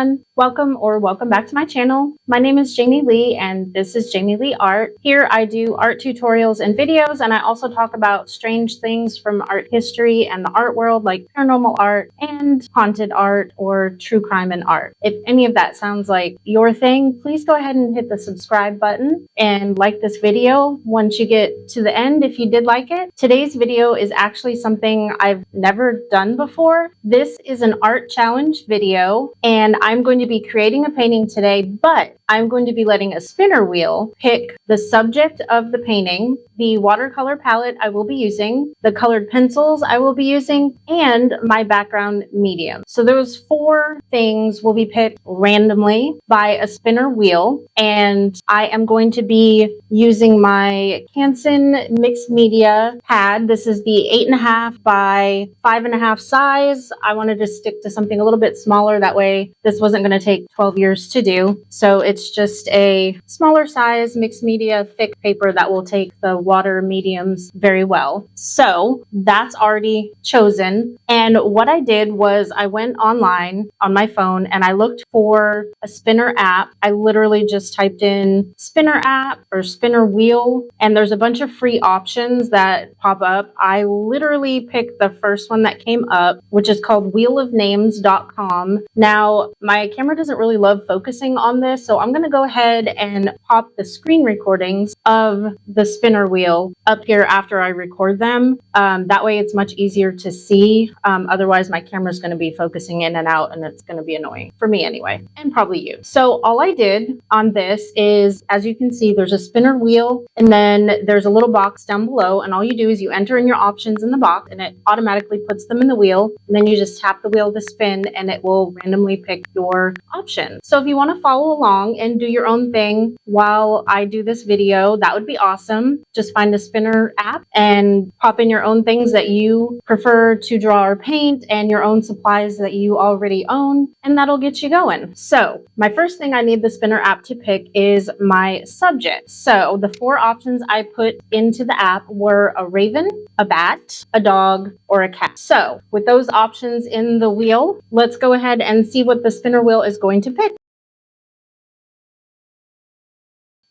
everyone. Welcome back to my channel. My name is Jamie Leigh and this is Jamie Leigh Art. Here I do art tutorials and videos, and I also talk about strange things from art history and the art world, like paranormal art and haunted art or true crime and art. If any of that sounds like your thing, please go ahead and hit the subscribe button and like this video once you get to the end if you did like it. Today's video is actually something I've never done before. This is an art challenge video and I'm going to be creating a painting today, but I'm going to be letting a spinner wheel pick the subject of the painting, the watercolor palette I will be using, the colored pencils I will be using, and my background medium. So those 4 things will be picked randomly by a spinner wheel, and I am going to be using my Canon mixed media pad. This is the 8.5 by 5.5 size. I wanted to stick to something a little bit smaller, that way this wasn't going to take 12 years to do. So it's just a smaller size mixed media thick paper that will take the water mediums very well. So that's already chosen. And what I did was I went online on my phone and I looked for a spinner app. I literally just typed in spinner app or spinner wheel, and there's a bunch of free options that pop up. I literally picked the first one that came up, which is called wheelofnames.com. Now, my camera doesn't really love focusing on this, so I'm going to go ahead and pop the screen recordings of the spinner wheel up here after I record them. That way it's much easier to see. Otherwise, my camera's going to be focusing in and out, and it's going to be annoying for me anyway, and probably you. So all I did on this is, as you can see, there's a spinner wheel, and then there's a little box down below, and all you do is you enter in your options in the box, and it automatically puts them in the wheel, and then you just tap the wheel to spin, and it will randomly pick your option. So if you want to follow along and do your own thing while I do this video, that would be awesome. Just find a spinner app and pop in your own things that you prefer to draw or paint and your own supplies that you already own, and that'll get you going. So my first thing I need the spinner app to pick is my subject. So the 4 options I put into the app were a raven, a bat, a dog, or a cat. So with those options in the wheel, let's go ahead and see what the spinner wheel is going to pick.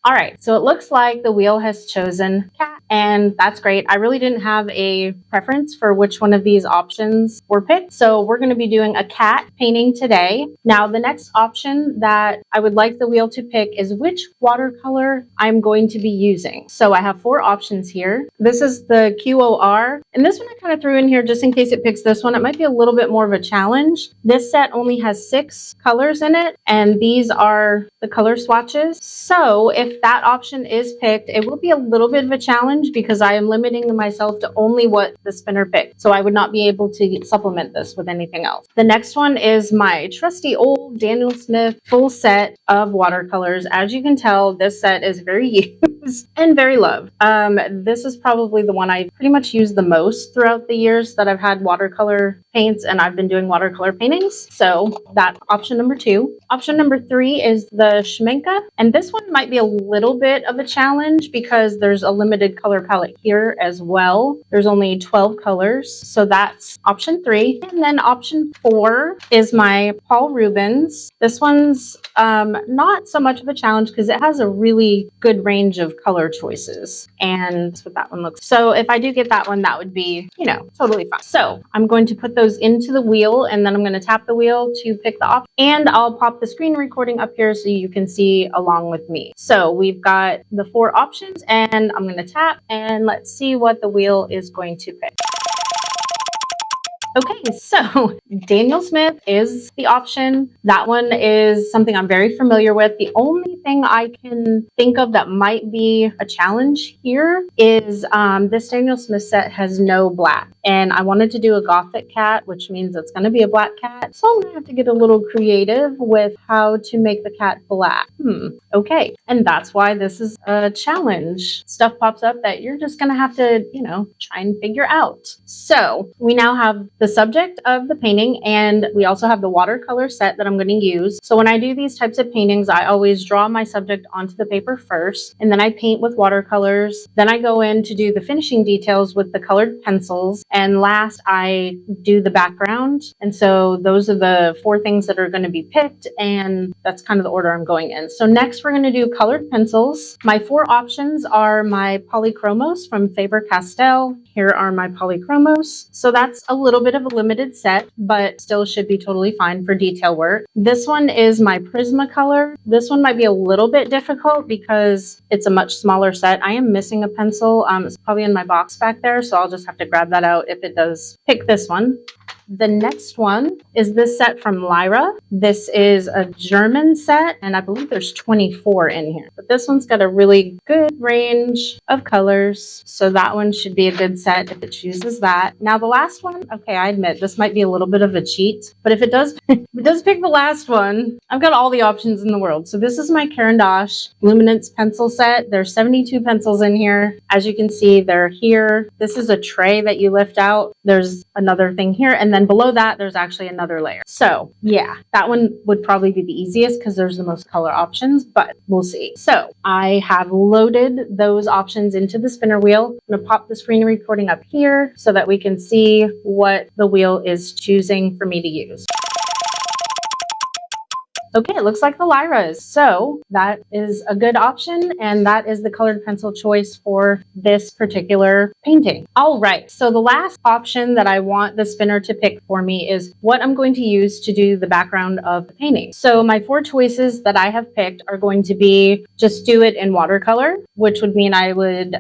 All right, so it looks like the wheel has chosen cat, and that's great. I really didn't have a preference for which one of these options were picked, so we're going to be doing a cat painting today. Now, the next option that I would like the wheel to pick is which watercolor I'm going to be using. So I have 4 options here. This is the QOR, and this one I kind of threw in here just in case it picks this one. It might be a little bit more of a challenge. This set only has 6 colors in it, and these are the color swatches. So if that option is picked, it will be a little bit of a challenge because I am limiting myself to only what the spinner picked. So I would not be able to supplement this with anything else. The next one is my trusty old Daniel Smith full set of watercolors. As you can tell, this set is very used and very loved. This is probably the one I pretty much used the most throughout the years that I've had watercolor paints and I've been doing watercolor paintings. So that's option number 2. Option number 3 is the Schmenka, and this one might be a little bit of a challenge because there's a limited color palette here as well. There's only 12 colors, so that's option 3. And then option 4 is my Paul Rubens. This one's not so much of a challenge because it has a really good range of color choices, and that's what that one looks. So if I do get that one, that would be, totally fine. So I'm going to put those into the wheel, and then I'm going to tap the wheel to pick the option, and I'll pop the screen recording up here so you can see along with me. So we've got the 4 options, and I'm going to tap, and let's see what the wheel is going to pick. Okay, so Daniel Smith is the option. That one is something I'm very familiar with. The only thing I can think of that might be a challenge here is this Daniel Smith set has no black. And I wanted to do a gothic cat, which means it's going to be a black cat. So I'm going to have to get a little creative with how to make the cat black. Okay, and that's why this is a challenge. Stuff pops up that you're just going to have to, try and figure out. So we now have the subject of the painting, and we also have the watercolor set that I'm going to use. So when I do these types of paintings, I always draw my subject onto the paper first, and then I paint with watercolors. Then I go in to do the finishing details with the colored pencils, And last, I do the background. And so those are the 4 things that are going to be picked, and that's kind of the order I'm going in. So next we're going to do colored pencils. My 4 options are my polychromos from Faber-Castell. Here are my polychromos. So that's a little bit of a limited set, but still should be totally fine for detail work. This one is my Prismacolor. This one might be a little bit difficult because it's a much smaller set. I am missing a pencil. It's probably in my box back there, so I'll just have to grab that out if it does pick this one. The next one is this set from Lyra. This is a German set, and I believe there's 24 in here. But this one's got a really good range of colors, so that one should be a good set if it chooses that. Now the last one, okay, I admit this might be a little bit of a cheat, but if it does, if it does pick the last one, I've got all the options in the world. So this is my Caran d'Ache Luminance pencil set. There's 72 pencils in here. As you can see, they're here. This is a tray that you lift out. There's another thing here, and then below that, there's actually another layer. So yeah, that one would probably be the easiest because there's the most color options, but we'll see. So I have loaded those options into the spinner wheel. I'm gonna pop the screen recording up here so that we can see what the wheel is choosing for me to use. Okay, it looks like the Lyra's. So that is a good option, and that is the colored pencil choice for this particular painting. All right, so the last option that I want the spinner to pick for me is what I'm going to use to do the background of the painting. So my 4 choices that I have picked are going to be just do it in watercolor, which would mean I would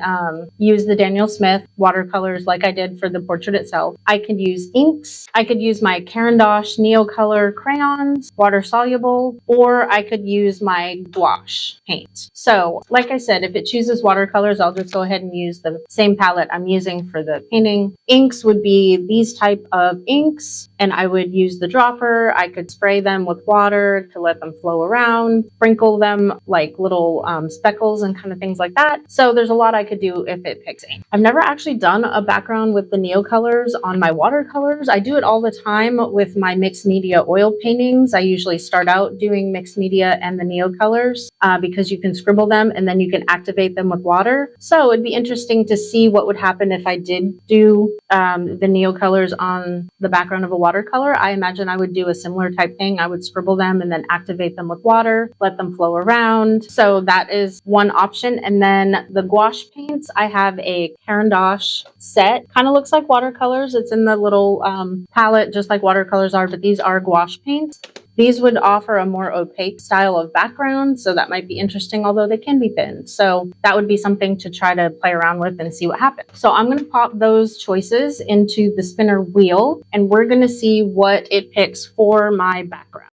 use the Daniel Smith watercolors like I did for the portrait itself. I could use inks. I could use my Caran d'Ache Neocolor crayons, water soluble, or I could use my gouache paint. So like I said, if it chooses watercolors, I'll just go ahead and use the same palette I'm using for the painting. Inks would be these type of inks, and I would use the dropper. I could spray them with water to let them flow around, sprinkle them like little speckles and kind of things like that. So there's a lot I could do if it picks ink. I've never actually done a background with the Neocolors on my watercolors. I do it all the time with my mixed media oil paintings. I usually start out doing mixed media and the Neocolors because you can scribble them and then you can activate them with water. So it'd be interesting to see what would happen if I did do the Neocolors on the background of a watercolor. I imagine I would do a similar type thing. I would scribble them and then activate them with water, let them flow around. So that is one option. And then the gouache paints, I have a Caran d'Ache set. Kind of looks like watercolors. It's in the little palette, just like watercolors are, but these are gouache paints. These would offer a more opaque style of background, so that might be interesting, although they can be thin. So that would be something to try to play around with and see what happens. So I'm going to pop those choices into the spinner wheel, and we're going to see what it picks for my background.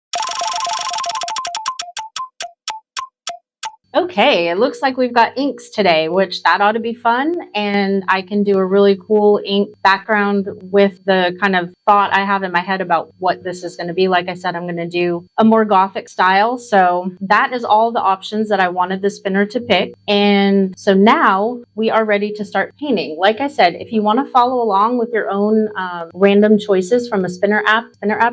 Okay, it looks like we've got inks today, which that ought to be fun. And I can do a really cool ink background with the kind of thought I have in my head about what this is going to be. Like I said, I'm going to do a more Gothic style. So that is all the options that I wanted the spinner to pick. And so now we are ready to start painting. Like I said, if you want to follow along with your own random choices from a spinner app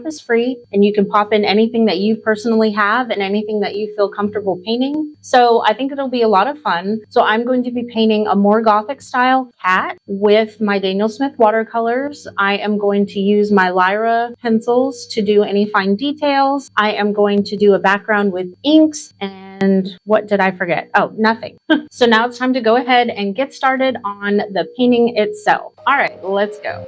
is free, and you can pop in anything that you personally have and anything that you feel comfortable painting. So I think it'll be a lot of fun. So I'm going to be painting a more Gothic style cat with my Daniel Smith watercolors. I am going to use my Lyra pencils to do any fine details. I am going to do a background with inks, and what did I forget? Oh, nothing. So now it's time to go ahead and get started on the painting itself. All right, let's go.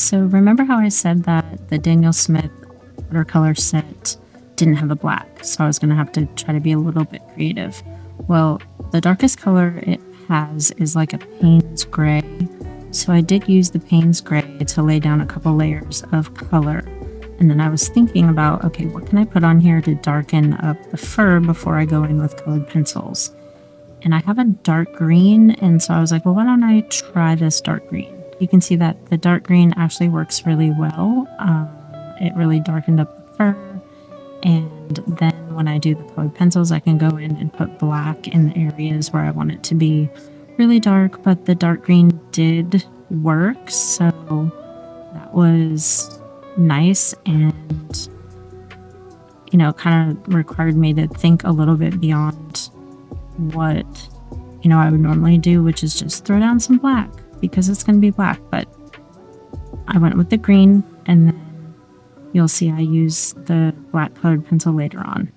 So remember how I said that the Daniel Smith watercolor set didn't have a black, so I was going to have to try to be a little bit creative. Well, the darkest color it has is like a Payne's gray, so I did use the Payne's gray to lay down a couple layers of color. And then I was thinking about, okay, what can I put on here to darken up the fur before I go in with colored pencils? And I have a dark green, and so I was like, well, why don't I try this dark green? You can see that the dark green actually works really well. It really darkened up the fur. And then when I do the colored pencils, I can go in and put black in the areas where I want it to be really dark, but the dark green did work, so that was nice, and kind of required me to think a little bit beyond what I would normally do, which is just throw down some black because it's going to be black. But I went with the green, and then you'll see I use the black colored pencil later on.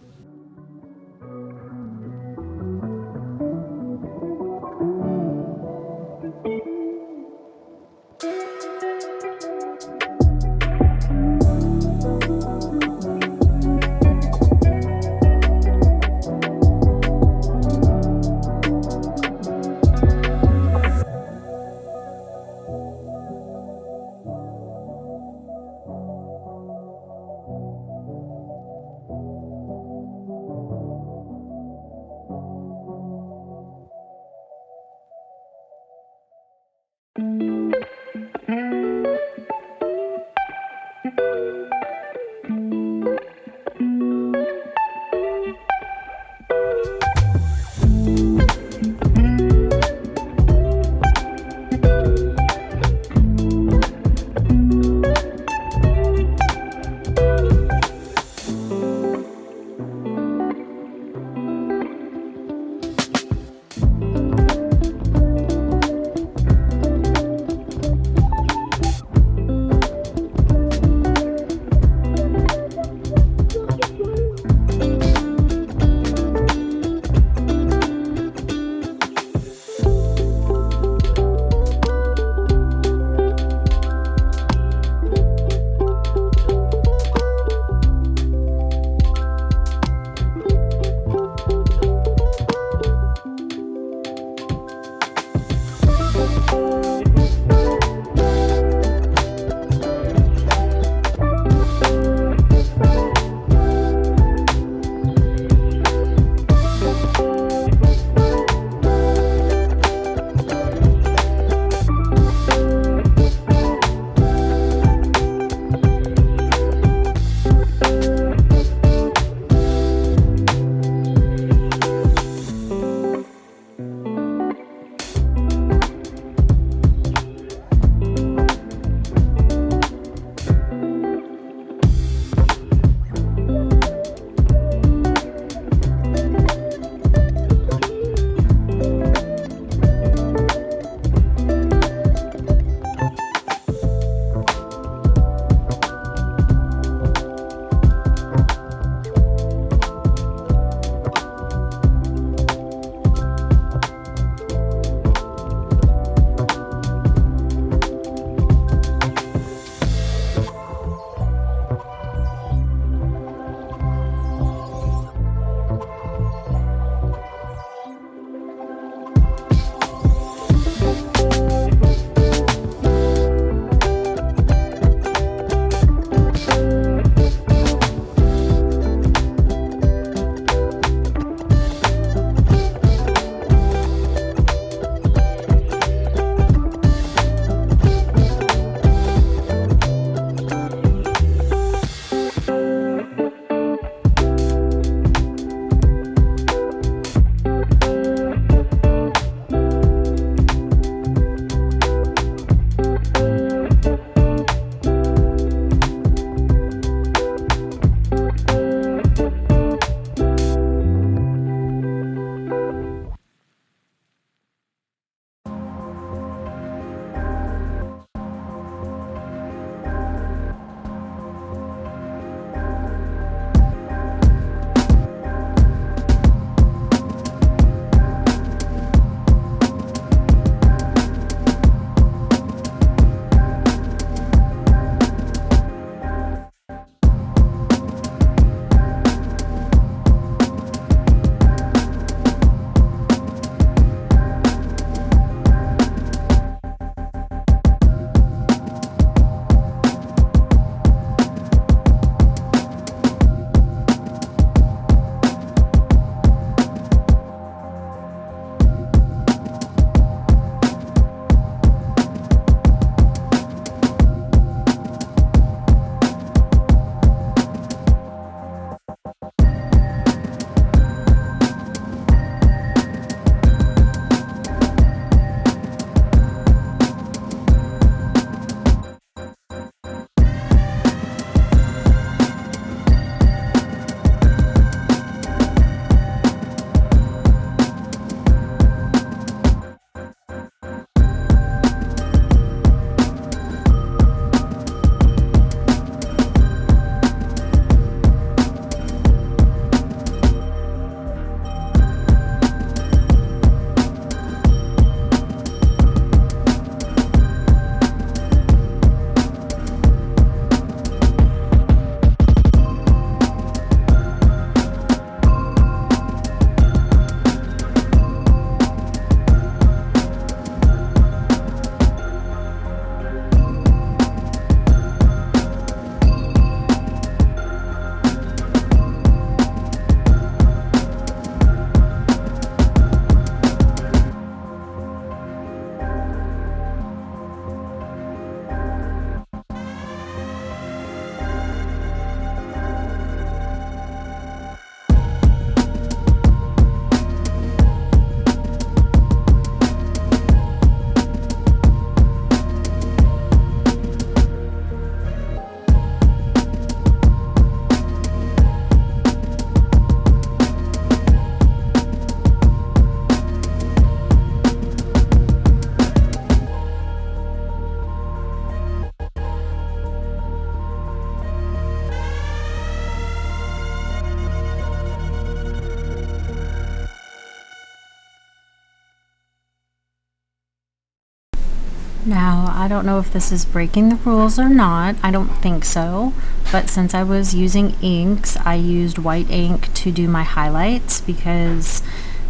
Now, I don't know if this is breaking the rules or not. I don't think so. But since I was using inks, I used white ink to do my highlights because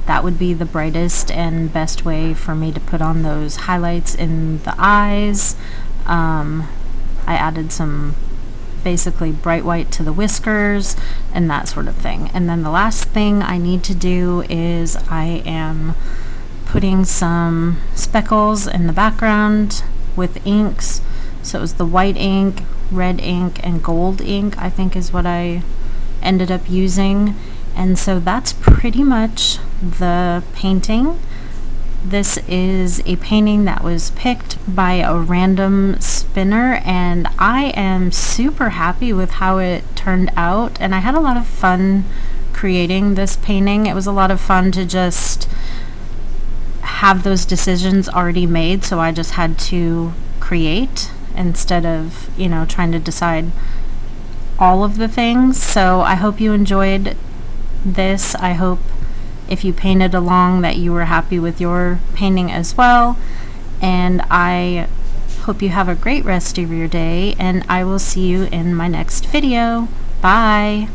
that would be the brightest and best way for me to put on those highlights in the eyes. I added some basically bright white to the whiskers and that sort of thing. And then the last thing I need to do is I am putting some speckles in the background with inks. So it was the white ink, red ink, and gold ink, I think is what I ended up using. And so that's pretty much the painting. This is a painting that was picked by a random spinner, and I am super happy with how it turned out. And I had a lot of fun creating this painting. It was a lot of fun to just have those decisions already made, so I just had to create instead of, you know, trying to decide all of the things. So I hope you enjoyed this. I hope if you painted along that you were happy with your painting as well, and I hope you have a great rest of your day, and I will see you in my next video. Bye!